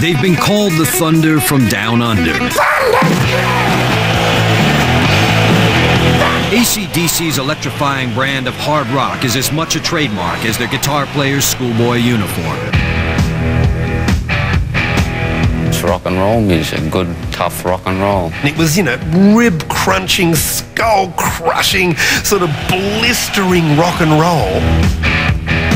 They've been called the Thunder from Down Under. AC/DC's electrifying brand of hard rock is as much a trademark as their guitar player's schoolboy uniform. It's rock and roll music, good, tough rock and roll. It was, you know, rib-crunching, skull-crushing, sort of blistering rock and roll.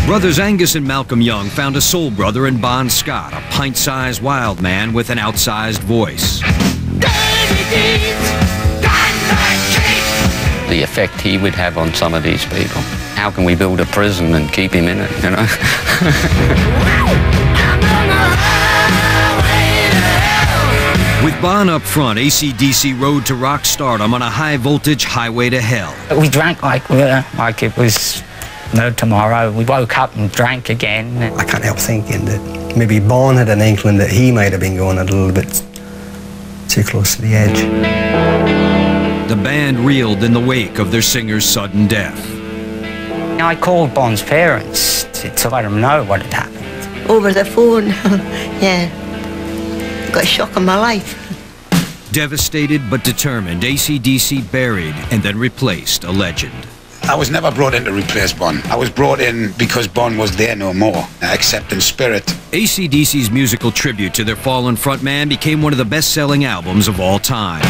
Brothers Angus and Malcolm Young found a soul brother in Bon Scott, a pint-sized wild man with an outsized voice. The effect he would have on some of these people. How can we build a prison and keep him in it, you know? With Bon up front, AC/DC rode to rock stardom on a high-voltage highway to hell. We drank like it was no tomorrow. We woke up and drank again. I can't help thinking that maybe Bon had an inkling that he might have been going a little bit too close to the edge. The band reeled in the wake of their singer's sudden death. I called Bon's parents to let them know what had happened. Over the phone, yeah. Got a shock in my life. Devastated but determined, AC/DC buried and then replaced a legend. I was never brought in to replace Bon. I was brought in because Bon was there no more, except in spirit. AC/DC's musical tribute to their fallen frontman became one of the best-selling albums of all time.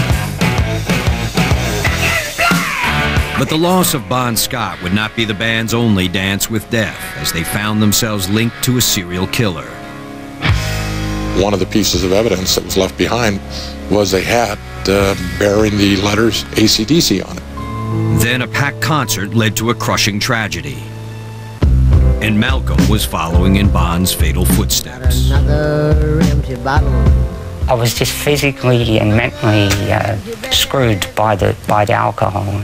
But the loss of Bon Scott would not be the band's only dance with death, as they found themselves linked to a serial killer. One of the pieces of evidence that was left behind was a hat bearing the letters AC/DC on it. Then a packed concert led to a crushing tragedy. And Malcolm was following in Bon's fatal footsteps. Another empty bottle. I was just physically and mentally screwed by the alcohol.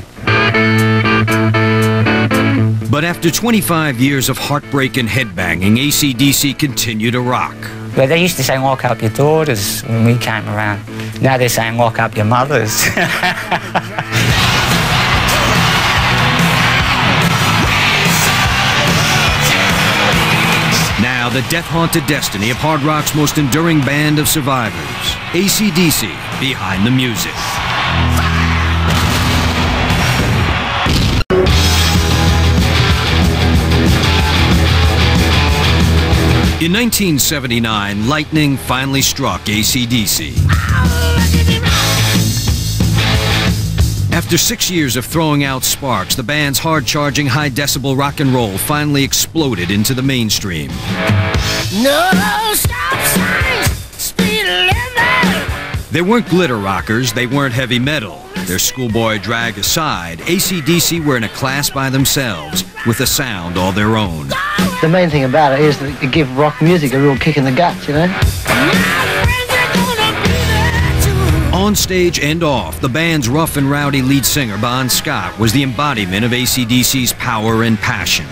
But after 25 years of heartbreak and headbanging, AC/DC continued to rock. But they used to say, lock up your daughters when we came around. Now they're saying, lock up your mothers. Now, the death-haunted destiny of hard rock's most enduring band of survivors. AC/DC, behind the music. In 1979, lightning finally struck AC/DC. After 6 years of throwing out sparks, the band's hard-charging, high-decibel rock and roll finally exploded into the mainstream. No stop signs, speed limit. They weren't glitter rockers, they weren't heavy metal. Their schoolboy drag aside, AC/DC were in a class by themselves, with a sound all their own. The main thing about it is that it gives rock music a real kick in the guts, you know? On stage and off, the band's rough and rowdy lead singer, Bon Scott, was the embodiment of AC/DC's power and passion.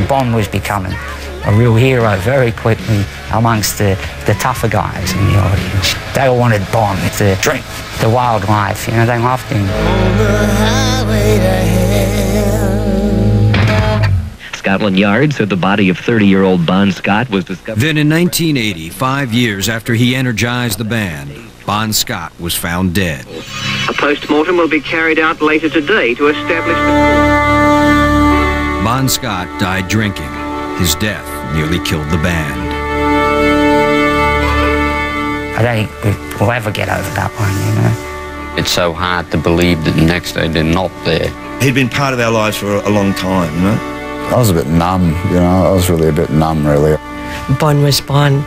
Bon was becoming a real hero very quickly amongst the tougher guys in the audience. They all wanted Bon to drink the wild life, you know, they loved him. On the highway to hell. Scotland Yard said the body of 30-year-old Bon Scott was discovered. Then in 1980, 5 years after he energized the band, Bon Scott was found dead. A post-mortem will be carried out later today to establish the cause. Bon Scott died drinking. His death nearly killed the band. I don't think we'll ever get over that one, you know. It's so hard to believe that the next day they're not there. He'd been part of our lives for a long time, you know. I was a bit numb, you know. I was really a bit numb, really. Bon was Bon.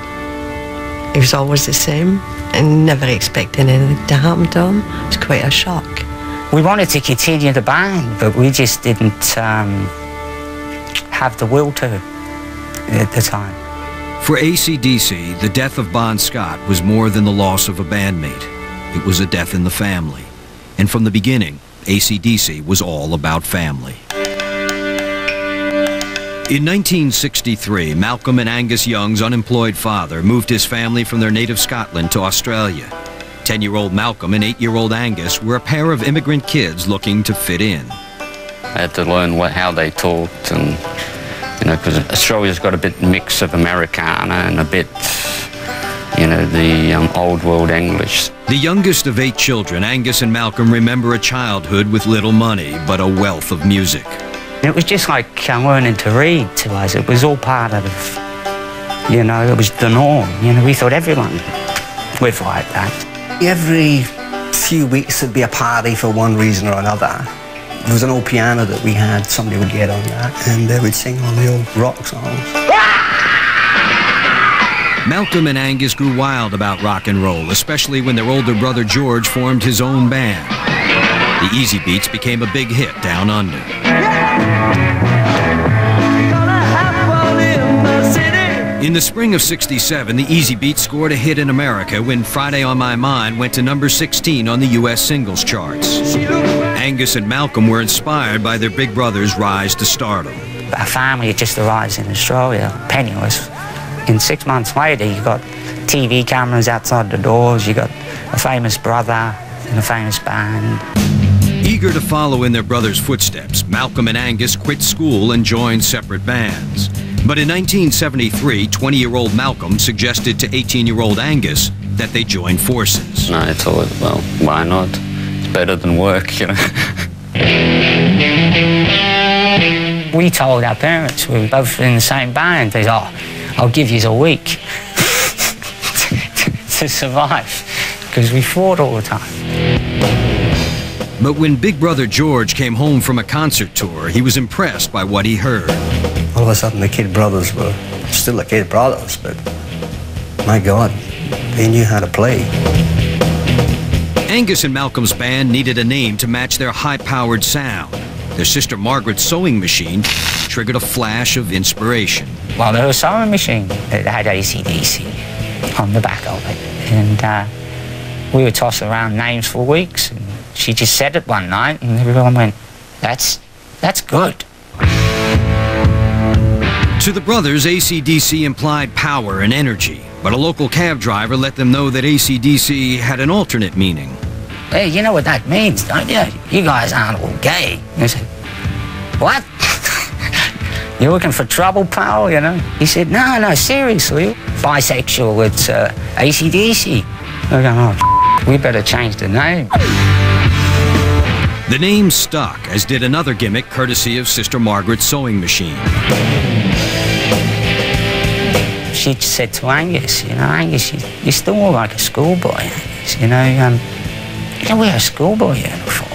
He was always the same and never expecting anything to happen to him. It was quite a shock. We wanted to continue the band, but we just didn't have the will to at the time. For AC/DC, the death of Bon Scott was more than the loss of a bandmate. It was a death in the family. And from the beginning, AC/DC was all about family. In 1963, Malcolm and Angus Young's unemployed father moved his family from their native Scotland to Australia. 10-year-old Malcolm and 8-year-old Angus were a pair of immigrant kids looking to fit in. I had to learn how they talked and You know, because Australia's got a bit mix of Americana and a bit, you know, the old world English. The youngest of 8 children, Angus and Malcolm remember a childhood with little money, but a wealth of music. It was just like learning to read to us. It was all part of, you know, it was the norm. You know, we thought everyone lived like that. Every few weeks there'd be a party for one reason or another. There was an old piano that we had, somebody would get on that, and they would sing all the old rock songs. Malcolm and Angus grew wild about rock and roll, especially when their older brother George formed his own band. The Easy Beats became a big hit down under. In the spring of '67, the Easy Beats scored a hit in America when Friday on My Mind went to number 16 on the U.S. singles charts. Angus and Malcolm were inspired by their big brother's rise to stardom. Our family had just arrived in Australia, penniless. And 6 months later, you got TV cameras outside the doors, you got a famous brother and a famous band. Eager to follow in their brother's footsteps, Malcolm and Angus quit school and joined separate bands. But in 1973, 20-year-old Malcolm suggested to 18-year-old Angus that they join forces. No, I thought, well, why not? It's better than work, you know. We told our parents we were both in the same band. They said, oh, I'll give you a week to survive, because we fought all the time. But when big brother George came home from a concert tour, he was impressed by what he heard. All of a sudden the kid brothers were still the kid brothers, but my God, they knew how to play. Angus and Malcolm's band needed a name to match their high-powered sound. Their sister Margaret's sewing machine triggered a flash of inspiration. Well, there was a sewing machine that had AC/DC on the back of it, and we would toss around names for weeks. And she just said it one night, and everyone went, "That's good." To the brothers, AC/DC implied power and energy, but a local cab driver let them know that AC/DC had an alternate meaning. Hey, you know what that means, don't you? You guys aren't all gay. I said, what? You looking for trouble, pal, you know? He said, no, seriously. Bisexual, it's AC/DC. I go, oh, we better change the name. The name stuck, as did another gimmick courtesy of Sister Margaret's sewing machine. She said to Angus, you know, Angus, you're still more like a schoolboy, Angus, you know, you don't wear a schoolboy uniform.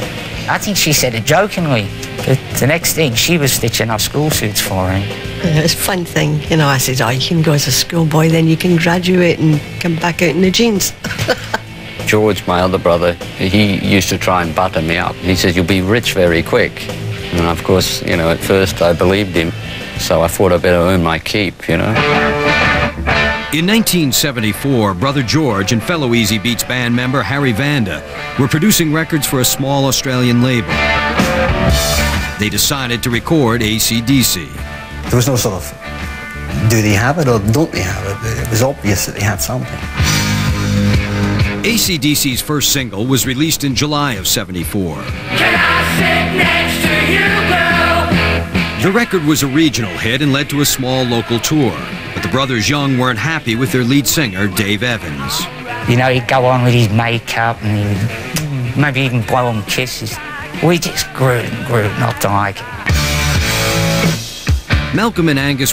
I think she said it jokingly, but the next thing, she was stitching our school suits for him. It's a fun thing, you know. I said, oh, you can go as a schoolboy, then you can graduate and come back out in the jeans. George, my other brother, he used to try and butter me up. He says, you'll be rich very quick. And of course, you know, at first I believed him, so I thought I'd better earn my keep, you know. In 1974, brother George and fellow Easy Beats band member Harry Vanda were producing records for a small Australian label. They decided to record AC/DC. There was no sort of, do they have it or don't they have it? It was obvious that they had something. AC/DC's first single was released in July of '74. Can I sit next to you, girl? The record was a regional hit and led to a small local tour. But the brothers Young weren't happy with their lead singer, Dave Evans. You know, he'd go on with his makeup and he'd maybe even blow him kisses. We just grew not to like it. Malcolm and Angus